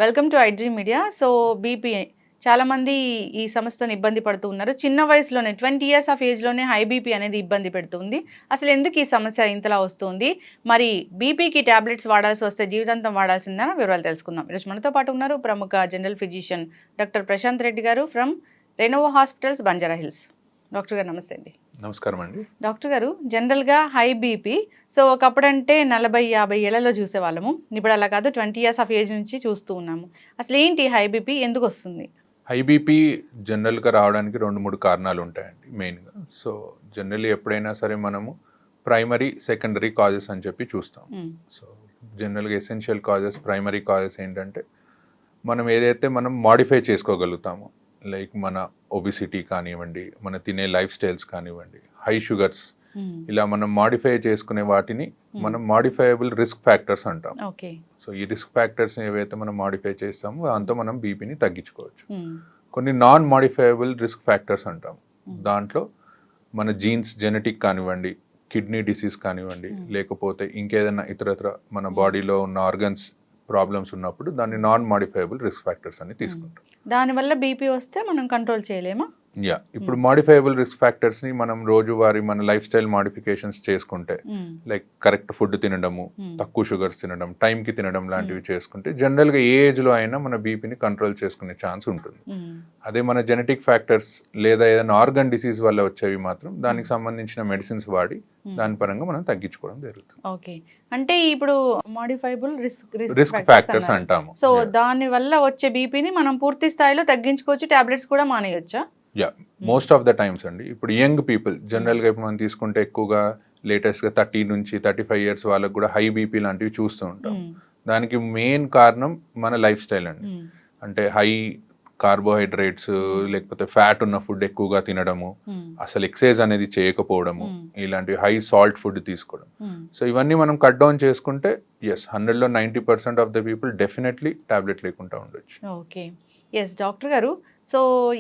Welcome to iDream media. So BP చాలామంది ఈ సమస్యతోని ఇబ్బంది పడుతూ ఉన్నారు. చిన్న వయసులోనే 20 ఇయర్స్ ఆఫ్ ఏజ్‌లోనే హై బీపీ అనేది ఇబ్బంది పెడుతుంది. అసలు ఎందుకు ఈ సమస్య ఇంతలా వస్తుంది? మరి బీపీకి టాబ్లెట్స్ వాడాల్సి వస్తే జీవితాంతం వాడాల్సిందా? వివరాలు తెలుసుకుందాం. ఈరోజు మనతో పాటు ఉన్నారు ప్రముఖ general physician doctor Prashant Reddy గారు from Renova hospitals, Banjara Hills. Doctor గారు నమస్తే అండి. నమస్కారం అండి. డాక్టర్ గారు, జనరల్‌గా హై బీపీ సో ఒకప్పుడంటే 40, 50 ఏళ్లలో చూసేవాళ్ళము. ఇప్పుడు అలా కాదు, 20 ఇయర్స్ ఆఫ్ ఏజ్ నుంచి చూస్తూ ఉన్నాము. అసలు ఏంటి హై బీపీ, ఎందుకొస్తుంది? హై బీపీ జనరల్‌గా రావడానికి 2, 3 కారణాలు ఉంటాయండి మెయిన్‌గా. సో జనరల్లీ ఎప్పుడైనా సరే మనము ప్రైమరీ, సెకండరీ కాజెస్ అని చెప్పి చూస్తాం. సో జనరల్‌గా ఎసెన్షియల్ కాజెస్, ప్రైమరీ కాజెస్ ఏంటంటే మనం ఏదైతే మనం మోడిఫై చేసుకోగలుగుతామో, లైక్ మన ఒబిసిటీ కానివ్వండి, మన తినే లైఫ్ స్టైల్స్ కానివ్వండి, హై షుగర్స్, ఇలా మనం మోడిఫై చేసుకునే వాటిని మనం మోడిఫైయబుల్ రిస్క్ ఫ్యాక్టర్స్ అంటాం. సో ఈ రిస్క్ ఫ్యాక్టర్స్ ఏవైతే మనం మోడిఫై చేస్తామో దాంతో మనం బీపీని తగ్గించుకోవచ్చు. కొన్ని నాన్ మోడిఫైయబుల్ రిస్క్ ఫ్యాక్టర్స్ అంటాం. దాంట్లో మన జీన్స్, జెనెటిక్ కానివ్వండి, కిడ్నీ డిసీజ్ కానివ్వండి, లేకపోతే ఇంకేదైనా ఇతరత్ర మన బాడీలో ఉన్న ఆర్గన్స్ ప్రాబ్లమ్స్ ఉన్నప్పుడు దాన్ని నాన్ మోడిఫైయబుల్ రిస్క్ ఫ్యాక్టర్స్ అని తీసుకుంటాం. దానివల్ల బీపీ వస్తే మనం కంట్రోల్ చేయలేమా? ఇప్పుడు మోడిఫైయబుల్ రిస్క్ ఫ్యాక్టర్స్ ని మనం రోజువారీ మన లైఫ్ స్టైల్ మోడిఫికేషన్స్ చేసుకుంటే, లైక్ కరెక్ట్ ఫుడ్ తినడము, తక్కువ షుగర్స్ తినడం, టైంకి తినడం లాంటివి చేసుకుంటే జనరల్ గా ఏ ఏజ్ లో అయినా మన బీపీని కంట్రోల్ చేసుకునే ఛాన్స్ ఉంటుంది. అదే మన జెనెటిక్ ఫ్యాక్టర్స్ లేదా ఏదైనా ఆర్గన్ డిసీజ్ వల్ల వచ్చేవి మాత్రం దానికి సంబంధించిన మెడిసిన్స్ వాడి దాని పరంగా మనం తగ్గించుకోవడం జరుగుతుంది. ఓకే, అంటే ఇప్పుడు మోడిఫైబుల్ రిస్క్ ఫ్యాక్టర్స్ అంటాము. సో దాని వల్ల వచ్చే బీపీని మనం పూర్తి స్థాయిలో తగ్గించుకోవచ్చు, టాబ్లెట్స్ కూడా మానేయొచ్చా? మోస్ట్ ఆఫ్ ద టైమ్స్ అండి. ఇప్పుడు యంగ్ పీపుల్ జనరల్గా ఇప్పుడు మనం తీసుకుంటే ఎక్కువగా లేటెస్ట్గా 30 నుంచి 35 ఇయర్స్ వాళ్ళకు కూడా హై బీపీ లాంటివి చూస్తూ ఉంటాం. దానికి మెయిన్ కారణం మన లైఫ్ స్టైల్ అండి. అంటే హై కార్బోహైడ్రేట్స్ లేకపోతే ఫ్యాట్ ఉన్న ఫుడ్ ఎక్కువగా తినడము, అసలు ఎక్సర్సైజ్ అనేది చేయకపోవడము, ఇలాంటి హై సాల్ట్ ఫుడ్ తీసుకోవడం. సో ఇవన్నీ మనం కట్ డౌన్ చేసుకుంటే 100లో 90% of the people definitely tablet లేకుండా ఉండొచ్చు. ఓకే, ఎస్ డాక్టర్ గారు. సో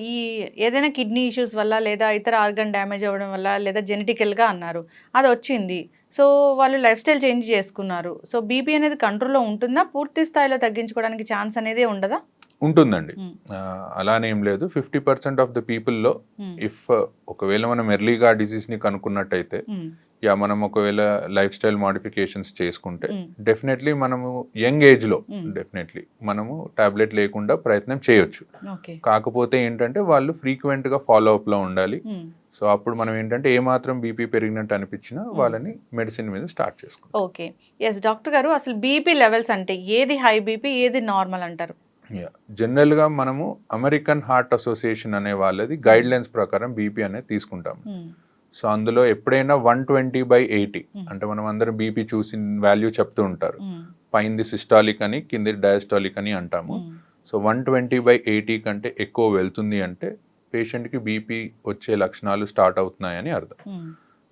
ఈ ఏదైనా కిడ్నీ ఇష్యూస్ వల్ల లేదా ఇతర ఆర్గన్ డ్యామేజ్ అవ్వడం వల్ల లేదా జెనెటికల్గా అన్నారు, అది వచ్చింది. సో వాళ్ళు లైఫ్ స్టైల్ చేంజ్ చేసుకున్నారు. సో బీపీ అనేది కంట్రోల్లో ఉంటుందా? పూర్తి స్థాయిలో తగ్గించుకోవడానికి ఛాన్స్ అనేది ఉండదా? ఉంటుందండి, అలానే ఏం లేదు. 50% ఆఫ్ ద పీపుల్లో ఇఫ్ ఒకవేళ మనం ఎర్లీగా డిసీజ్ని కనుక్కున్నట్టయితే, మనం ఒకవేళ లైఫ్ స్టైల్ మోడిఫికేషన్స్ చేసుకుంటే డెఫినెట్లీ మనము యంగ్ ఏజ్లో డెఫినెట్లీ మనము టాబ్లెట్ లేకుండా ప్రయత్నం చేయొచ్చు. కాకపోతే ఏంటంటే వాళ్ళు ఫ్రీక్వెంట్గా ఫాలో అప్లో ఉండాలి. సో అప్పుడు మనం ఏంటంటే ఏమాత్రం బీపీ పెరిగినట్టు అనిపించినా వాళ్ళని మెడిసిన్ మీద స్టార్ట్ చేసుకోవాలి. ఓకే, ఎస్ డాక్టర్ గారు, అసలు బీపీ లెవెల్స్ అంటే ఏది హై బీపీ, ఏది నార్మల్ అంటారు? జనరల్గా మనము అమెరికన్ హార్ట్ అసోసియేషన్ అనే వాళ్ళది గైడ్ లైన్స్ ప్రకారం బీపీ అనేది తీసుకుంటాము. సో అందులో ఎప్పుడైనా 120/80, అంటే మనం అందరం బీపీ చూసి వాల్యూ చెప్తూ ఉంటారు. పైంది సిస్టాలిక్ అని, కింది డయాస్టాలిక్ అని అంటాము. సో 120/80 కంటే ఎక్కువ వెళ్తుంది అంటే పేషెంట్కి బీపీ వచ్చే లక్షణాలు స్టార్ట్ అవుతున్నాయని అర్థం.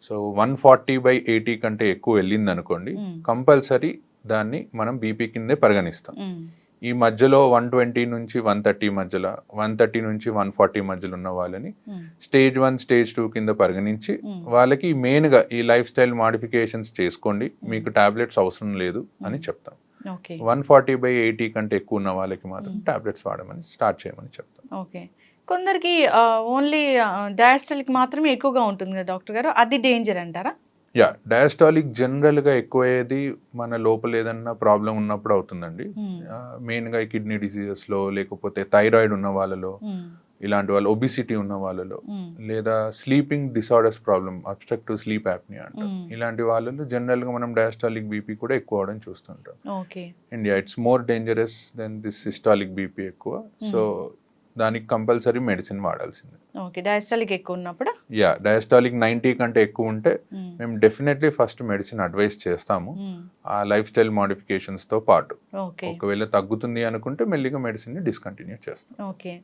సో 140/80 కంటే ఎక్కువ వెళ్ళింది అనుకోండి, కంపల్సరీ దాన్ని మనం బీపీ కిందే పరిగణిస్తాం. ఈ మధ్యలో 120 నుంచి 130 మధ్యలో, 130 నుంచి 140 మధ్యలో ఉన్న వాళ్ళని స్టేజ్ 1, స్టేజ్ 2 కింద పరిగణించి వాళ్ళకి మెయిన్గా ఈ లైఫ్ స్టైల్ మాడిఫికేషన్స్ చేసుకోండి, మీకు టాబ్లెట్స్ అవసరం లేదు అని చెప్తాం. 140/80 కంటే ఎక్కువ ఉన్న వాళ్ళకి మాత్రం టాబ్లెట్స్ వాడమని స్టార్ట్ చేయమని చెప్తాం. ఓకే, కొందరికి ఓన్లీ డయాస్టలిక్ మాత్రమే ఎక్కువగా ఉంటుంది కదా డాక్టర్ గారు, అది డేంజర్ అంటారా? డయాస్టాలిక్ జనరల్గా ఎక్కువయ్యేది మన లోపల ఏదన్నా ప్రాబ్లం ఉన్నప్పుడు అవుతుందండి. మెయిన్గా ఈ కిడ్నీ డిసీజెస్లో, లేకపోతే థైరాయిడ్ ఉన్న వాళ్ళలో, ఇలాంటి వాళ్ళు ఒబిసిటీ ఉన్న వాళ్ళలో, లేదా sleeping disorders problem, obstructive sleep apnea అంటాం, ఇలాంటి వాళ్ళలో జనరల్గా మనం డయాస్టాలిక్ బీపీ కూడా ఎక్కువ అవడం చూస్తుంటాం. And it's more dangerous than this systolic BP ఎక్కువ. సో దానికి కంపల్సరీ మెడిసిన్ వాడాల్సిందే. ఓకే, డయాస్టాలిక్ ఎక్కువ ఉన్నప్పుడు డయాస్టాలిక్ 90 కంటే ఎక్కువ ఉంటే మేము డెఫినెట్లీ ఫస్ట్ మెడిసిన్ అడ్వైస్ చేస్తాము, ఆ లైఫ్ స్టైల్ మోడిఫికేషన్స్ తో పాటు. ఒకవేళ తగ్గుతుంది అనుకుంటే మెల్లిగా మెడిసిన్ ని డిస్కంటిన్యూ చేస్తాం. ఓకే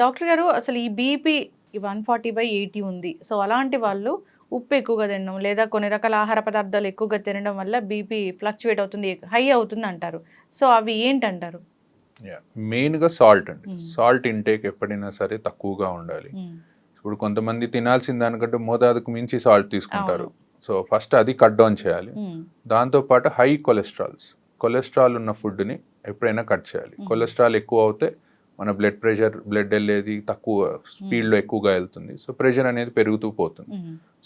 డాక్టర్ గారు, అసలు ఈ బీపీ 140/80 ఉంది. సో అలాంటి వాళ్ళు ఉప్పు ఎక్కువగా తినడం లేదా కొన్ని రకాల ఆహార పదార్థాలు ఎక్కువగా తినడం వల్ల బీపీ ఫ్లక్చువేట్ అవుతుంది, హై అవుతుంది అంటారు. సో అవి ఏంటంటారు? మెయిన్గా సాల్ట్ అండి. సాల్ట్ ఇంటేక్ ఎప్పుడైనా సరే తక్కువగా ఉండాలి. ఇప్పుడు కొంతమంది తినాల్సిన దానికంటే మోతాదుకు మించి సాల్ట్ తీసుకుంటారు. సో ఫస్ట్ అది కట్ డౌన్ చేయాలి. దాంతోపాటు హై కొలెస్ట్రాల్ ఉన్న ఫుడ్ని ఎప్పుడైనా కట్ చేయాలి. కొలెస్ట్రాల్ ఎక్కువ అవుతే మన బ్లడ్ వెళ్ళేది తక్కువ స్పీడ్లో ఎక్కువగా వెళ్తుంది. సో ప్రెషర్ అనేది పెరుగుతూ పోతుంది.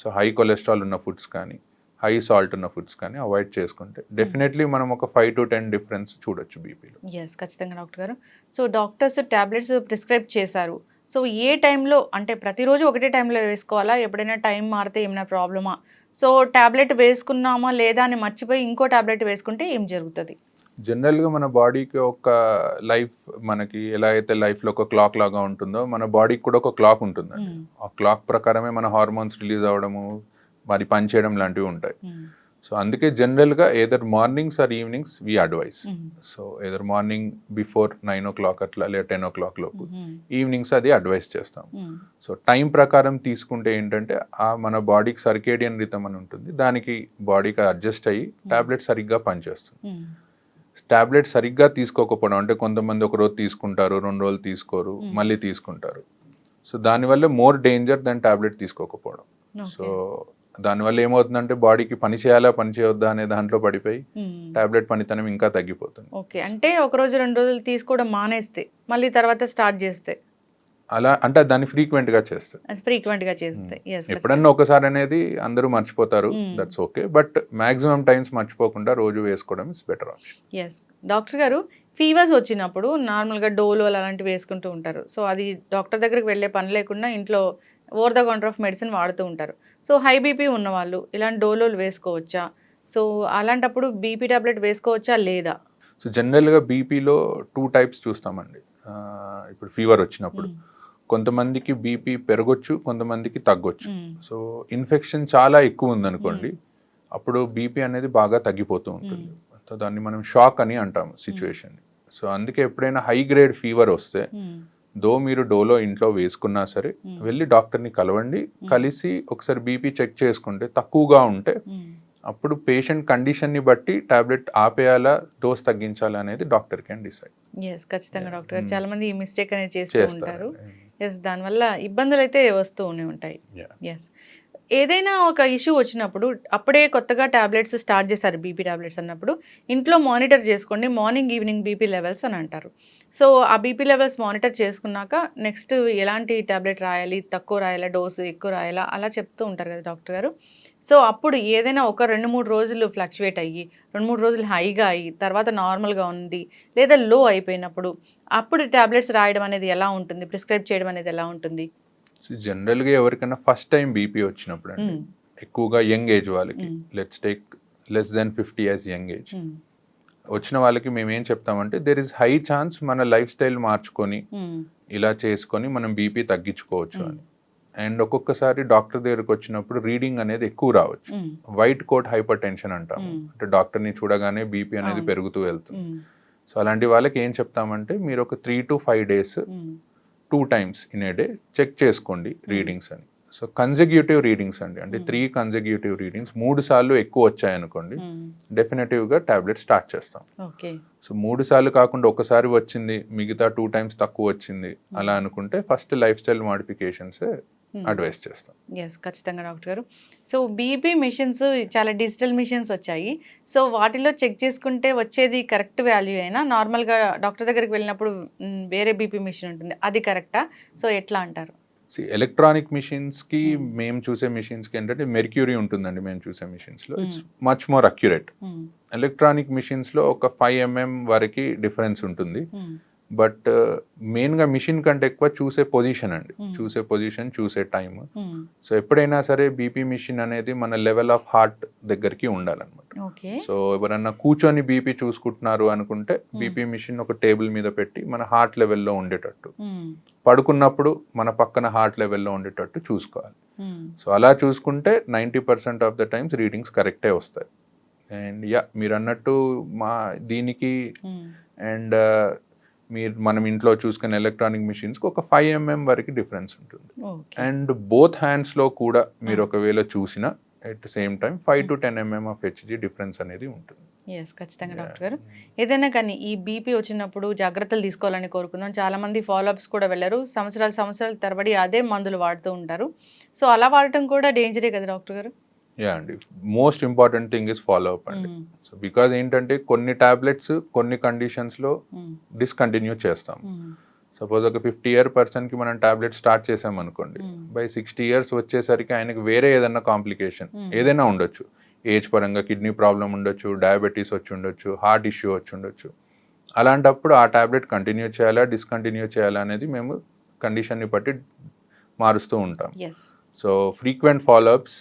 సో హై కొలెస్ట్రాల్ ఉన్న ఫుడ్స్ కానీ హై సాల్ట్ ఉన్న ఫుడ్స్ కానీ అవాయిడ్ చేసుకుంటే డెఫినెట్లీ మనం ఒక 5 to 10 డిఫరెన్స్ చూడొచ్చు బీపీలో. ఎస్, ఖచ్చితంగా డాక్టర్ గారు. సో డాక్టర్స్ టాబ్లెట్స్ ప్రిస్క్రైబ్ చేశారు. సో ఏ టైంలో, అంటే ప్రతిరోజు ఒకటే టైంలో వేసుకోవాలా? ఎప్పుడైనా టైం మారితే ఏమైనా ప్రాబ్లమా? సో టాబ్లెట్ వేసుకున్నామా లేదా అని మర్చిపోయి ఇంకో టాబ్లెట్ వేసుకుంటే ఏం జరుగుతుంది? జనరల్గా మన బాడీకి ఒక లైఫ్, మనకి ఎలా అయితే లైఫ్లో ఒక క్లాక్ లాగా ఉంటుందో మన బాడీకి కూడా ఒక క్లాక్ ఉంటుందండి. ఆ క్లాక్ ప్రకారమే మన హార్మోన్స్ రిలీజ్ అవ్వడము, మరి పని చేయడం లాంటివి ఉంటాయి. సో అందుకే జనరల్గా either mornings or evenings we advise. So either morning before 9 o'clock అట్లా లేదా 10 o'clock లోపు, ఈవినింగ్స్ అది అడ్వైస్ చేస్తాం. సో టైం ప్రకారం తీసుకుంటే ఏంటంటే మన బాడీకి సర్కేడియన్ రిథమ్ అని ఉంటుంది, దానికి బాడీకి అడ్జస్ట్ అయ్యి టాబ్లెట్ సరిగ్గా పనిచేస్తుంది. టాబ్లెట్ సరిగ్గా తీసుకోకపోవడం అంటే కొంతమంది ఒక రోజు తీసుకుంటారు, 2 రోజులు తీసుకోరు, మళ్ళీ తీసుకుంటారు. సో దానివల్ల మోర్ డేంజర్ దాని టాబ్లెట్ తీసుకోకపోవడం. సో దానివల్ల ఏమవుతుందంటే బాడీకి పని చేయాలా పని చేయొద్దా అనే దాంట్లో పడిపోయి టాబ్లెట్ పనితనం ఇంకా తగ్గిపోతుంది. ఓకే, అంటే ఒక రోజు 2 రోజులు తీసుకోవడం మానేస్తే మళ్ళీ తర్వాత స్టార్ట్ చేస్తే అలా అంటే దాన్ని ఫ్రీక్వెంట్ గా చేస్తారు. ఎప్పుడన్నా ఒకసారి అనేది అందరూ మర్చిపోతారు, that's okay, but maximum times మర్చిపోకుండా రోజు వేసుకోవడం is better option. Yes doctor గారు, ఫీవర్స్ వచ్చినప్పుడు నార్మల్గా డోలో అలాంటివి వేసుకుంటూ ఉంటారు. సో అది డాక్టర్ దగ్గరికి వెళ్ళే పని లేకుండా ఇంట్లో over the counter of medicine వాడుతూ ఉంటారు. సో హై బీపీ ఉన్నవాళ్ళు ఇలాంటి డోలోలు వేసుకోవచ్చా? సో అలాంటప్పుడు బీపీ టాబ్లెట్ వేసుకోవచ్చా లేదా? సో జనరల్గా బీపీలో 2 types చూస్తామండి. ఇప్పుడు ఫీవర్ వచ్చినప్పుడు కొంతమందికి బీపీ పెరగొచ్చు, కొంతమందికి తగ్గొచ్చు. సో ఇన్ఫెక్షన్ చాలా ఎక్కువ ఉందనుకోండి, అప్పుడు బీపీ అనేది బాగా తగ్గిపోతూ ఉంటుంది. సో దాన్ని మనం షాక్ అని అంటాము సిచ్యువేషన్. సో అందుకే ఎప్పుడైనా హై గ్రేడ్ ఫీవర్ వస్తే దో మీరు డోలో ఇంట్లో వేసుకున్నా సరే వెళ్ళి డాక్టర్ని కలవండి. కలిసి ఒకసారి బీపీ చెక్ చేసుకుంటే తక్కువగా ఉంటే అప్పుడు పేషెంట్ కండిషన్ని బట్టి టాబ్లెట్ ఆపేయాలా, డోస్ తగ్గించాలా అనేది డాక్టర్ క్యాన్ డిసైడ్. ఎస్, ఖచ్చితంగా డాక్టర్ గారు. చాలా మంది ఈ మిస్టేక్ అనేది చేస్తూ ఉంటారు. ఎస్, దానివల్ల ఇబ్బందులు అయితే వస్తూనే ఉంటాయి. ఎస్, ఏదైనా ఒక ఇష్యూ వచ్చినప్పుడు అప్పుడే కొత్తగా టాబ్లెట్స్ స్టార్ట్ చేశారు బీపీ టాబ్లెట్స్ అన్నప్పుడు ఇంట్లో మానిటర్ చేసుకోండి, మార్నింగ్ ఈవినింగ్ బీపీ లెవెల్స్ అని అంటారు. సో ఆ బీపీ లెవెల్స్ మానిటర్ చేసుకున్నాక నెక్స్ట్ ఎలాంటి టాబ్లెట్ రాయాలి, తక్కువ రాయాలా, డోసు ఎక్కువ రాయాలా, అలా చెప్తూ ఉంటారు కదా డాక్టర్ గారు. సో అప్పుడు ఏదైనా ఒక 2-3 రోజులు ఫ్లక్చువేట్ అయ్యి 2-3 రోజులు హైగా అయ్యి తర్వాత నార్మల్గా ఉంది లేదా లో అయిపోయినప్పుడు అప్పుడు టాబ్లెట్స్ రాయడం అనేది ఎలా ఉంటుంది, ప్రిస్క్రైబ్ చేయడం అనేది ఎలా ఉంటుంది? జనరల్గా ఎవరికైనా ఫస్ట్ టైం బీపీ వచ్చినప్పుడు అండి, ఎక్కువగా యంగ్ ఏజ్ వాళ్ళకి, let's take less than 50 years young age వచ్చిన వాళ్ళకి మేము ఏం చెప్తామంటే దేర్ ఇస్ హై ఛాన్స్ మన లైఫ్ స్టైల్ మార్చుకొని ఇలా చేసుకొని మనం బీపీ తగ్గించుకోవచ్చు అని. అండ్ ఒక్కొక్కసారి డాక్టర్ దగ్గరకు వచ్చినప్పుడు రీడింగ్ అనేది ఎక్కువ రావచ్చు. వైట్ కోట్ హైపర్ టెన్షన్ అంటాము, అంటే డాక్టర్ని చూడగానే బీపీ అనేది పెరుగుతూ వెళ్తుంది. సో అలాంటి వాళ్ళకి ఏం చెప్తామంటే మీరు ఒక 3 to 5 days 2 times in a day check చేసుకోండి రీడింగ్స్ అని. సో కన్సెక్యూటివ్ రీడింగ్స్ అండి, అంటే 3 consecutive రీడింగ్స్ 3 సార్లు ఎక్కువ వచ్చాయనుకోండి డెఫినెటివ్గా టాబ్లెట్ స్టార్ట్ చేస్తాం. సో 3 సార్లు కాకుండా ఒకసారి వచ్చింది మిగతా 2 times తక్కువ వచ్చింది అలా అనుకుంటే first life style modifications advice చేస్తాం. ఎస్, ఖచ్చితంగా డాక్టర్ గారు. సో బీపీ మిషన్స్ చాలా డిజిటల్ మిషన్స్ వచ్చాయి. సో వాటిలో చెక్ చేసుకుంటే వచ్చేది కరెక్ట్ వాల్యూ అయినా నార్మల్గా డాక్టర్ దగ్గరికి వెళ్ళినప్పుడు వేరే బీపీ మిషన్ ఉంటుంది, అది కరెక్టా? సో ఎట్లా అంటారు? ఎలక్ట్రానిక్ మిషన్స్కి మేము చూసే మిషన్స్కి ఏంటంటే మెర్క్యూరీ ఉంటుందండి, మేము చూసే మిషన్స్లో it's much more accurate. Electronic మిషన్స్లో ఒక 5 mm వరకు డిఫరెన్స్ ఉంటుంది. బట్ మెయిన్గా మిషన్ కంటే ఎక్కువ చూసే పొజిషన్ అండి, చూసే పొజిషన్, చూసే టైం. సో ఎప్పుడైనా సరే బీపీ మిషన్ అనేది మన లెవెల్ ఆఫ్ హార్ట్ దగ్గరికి ఉండాలన్నమాట. సో ఎవరన్నా కూర్చొని బీపీ చూసుకుంటున్నారు అనుకుంటే బీపీ మిషన్ ఒక టేబుల్ మీద పెట్టి మన హార్ట్ లెవెల్లో ఉండేటట్టు, పడుకున్నప్పుడు మన పక్కన హార్ట్ లెవెల్లో ఉండేటట్టు చూసుకోవాలి. సో అలా చూసుకుంటే 90% ఆఫ్ ద టైమ్స్ రీడింగ్స్ కరెక్టే వస్తాయి. అండ్ మీరు అన్నట్టు మా దీనికి అండ్ మనం ఇంట్లో చూసుకునే ఎలక్ట్రానిక్ మిషన్స్కి ఒక 5 mm వరకు డిఫరెన్స్ ఉంటుంది. అండ్ బోత్ హ్యాండ్స్లో కూడా మీరు ఒకవేళ చూసినా at the same time 5 to 10 mm of HG difference అనేది ఉంటుంది. ఎస్, ఖచ్చితంగా డాక్టర్ గారు. ఏదైనా కానీ ఈ బీపీ వచ్చినప్పుడు జాగ్రత్తలు తీసుకోవాలని కోరుకుందాం. చాలామంది ఫాలోఅప్స్ కూడా వెళ్ళరు, సంవత్సరాల తరబడి అదే మందులు వాడుతూ ఉంటారు. సో అలా వాడటం కూడా డేంజరే కదా డాక్టర్ గారు? యా అండి, most important thing is follow up అండి. సో బికాజ్ ఏంటంటే కొన్ని టాబ్లెట్స్ కొన్ని కండిషన్స్లో డిస్కంటిన్యూ చేస్తాం. సపోజ్ ఒక 50-year పర్సన్కి మనం టాబ్లెట్ స్టార్ట్ చేసామనుకోండి, బై 60 years వచ్చేసరికి ఆయనకి వేరే ఏదైనా కాంప్లికేషన్ ఏదైనా ఉండొచ్చు. ఏజ్ పరంగా కిడ్నీ ప్రాబ్లం ఉండొచ్చు, డయాబెటీస్ వచ్చి ఉండొచ్చు, హార్ట్ ఇష్యూ వచ్చి ఉండొచ్చు. అలాంటప్పుడు ఆ టాబ్లెట్ కంటిన్యూ చేయాలా డిస్కంటిన్యూ చేయాలా అనేది మేము కండిషన్ని బట్టి మారుస్తూ ఉంటాం. సో ఫ్రీక్వెంట్ ఫాలోఅప్స్,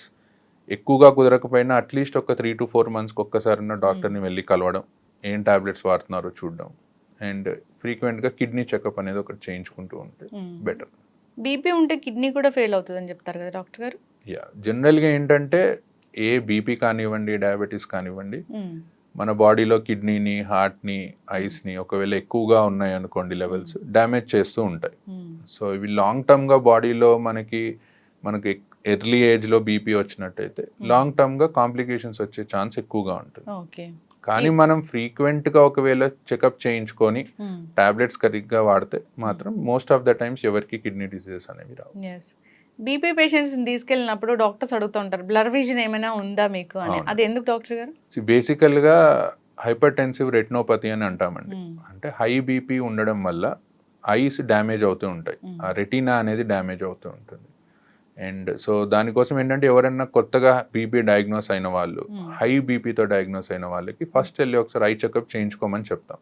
ఎక్కువగా కుదరకపోయినా అట్లీస్ట్ ఒక 3 to 4 monthsకి ఒక్కసారి డాక్టర్ని వెళ్ళి కలవడం, ఏం టాబ్లెట్స్ వాడుతున్నారో చూడడం, అండ్ ఫ్రీక్వెంట్గా కిడ్నీ చెకప్ అనేది ఒకటి చేయించుకుంటూ ఉంటే బెటర్. బీపీ ఉంటే కిడ్నీ కూడా ఫెయిల్ అవుతుందని చెప్తారు కదా డాక్టర్ గారు? యా, జనరల్గా ఏంటంటే ఏ బీపీ కానివ్వండి, డయాబెటీస్ కానివ్వండి, మన బాడీలో కిడ్నీని, హార్ట్ని, ఐస్ని ఒకవేళ ఎక్కువగా ఉన్నాయి అనుకోండి లెవెల్స్, డ్యామేజ్ చేస్తూ ఉంటాయి. సో ఇవి లాంగ్ టర్మ్గా బాడీలో మనకి ఎర్లీ ఏజ్లో బీపీ వచ్చినట్టయితే లాంగ్ టర్మ్గా కాంప్లికేషన్స్ వచ్చే ఛాన్స్ ఎక్కువగా ఉంటుంది. కానీ మనం ఫ్రీక్వెంట్గా ఒకవేళ చెకప్ చేయించుకొని టాబ్లెట్స్ కరెక్ట్గా వాడితే మాత్రం మోస్ట్ ఆఫ్ ద టైమ్స్ ఎవరికి కిడ్నీ డిసీజెస్ అనేవి రావు. బీపీ పేషెంట్స్ని తీసుకెళ్ళినప్పుడు డాక్టర్స్ అడుగుతూ ఉంటారు, బ్లర్ విజన్ ఏమైనా ఉందా మీకు అని. అది ఎందుకు డాక్టర్ గారు? బేసికల్గా హైపర్టెన్సివ్ రెటినోపతి అని అంటామండి. అంటే హై బీపీ ఉండడం వల్ల ఐస్ డ్యామేజ్ అవుతూ ఉంటాయి, ఆ రెటీనా అనేది డ్యామేజ్ అవుతూ ఉంటుంది. అండ్ సో దానికోసం ఏంటంటే ఎవరైనా కొత్తగా బీపీ డయాగ్నోస్ అయిన వాళ్ళు, హై బీపీతో డయాగ్నోస్ అయిన వాళ్ళకి ఫస్ట్ వెళ్ళి ఒకసారి ఐ చెకప్ చేయించుకోమని చెప్తాం.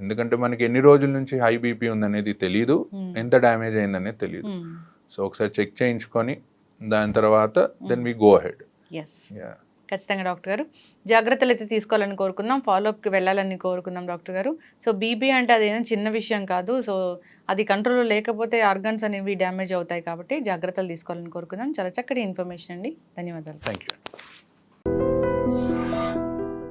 ఎందుకంటే మనకి ఎన్ని రోజుల నుంచి హై బీపీ ఉందనేది తెలియదు, ఎంత డ్యామేజ్ అయిందనేది తెలియదు. సో ఒకసారి చెక్ చేయించుకొని దాని తర్వాత దెన్ వి గో అహెడ్. ఖచ్చితంగా డాక్టర్ గారు జాగ్రత్తలు అయితే తీసుకోవాలని కోరుకుందాం, ఫాలోఅప్కి వెళ్ళాలని కోరుకుందాం డాక్టర్ గారు. సో బీపీ అంటే అదేం చిన్న విషయం కాదు. సో అది కంట్రోల్లో లేకపోతే ఆర్గన్స్ అనేవి డ్యామేజ్ అవుతాయి కాబట్టి జాగ్రత్తలు తీసుకోవాలని కోరుకుందాం. చాలా చక్కటి ఇన్ఫర్మేషన్ అండి, ధన్యవాదాలు. Thank you.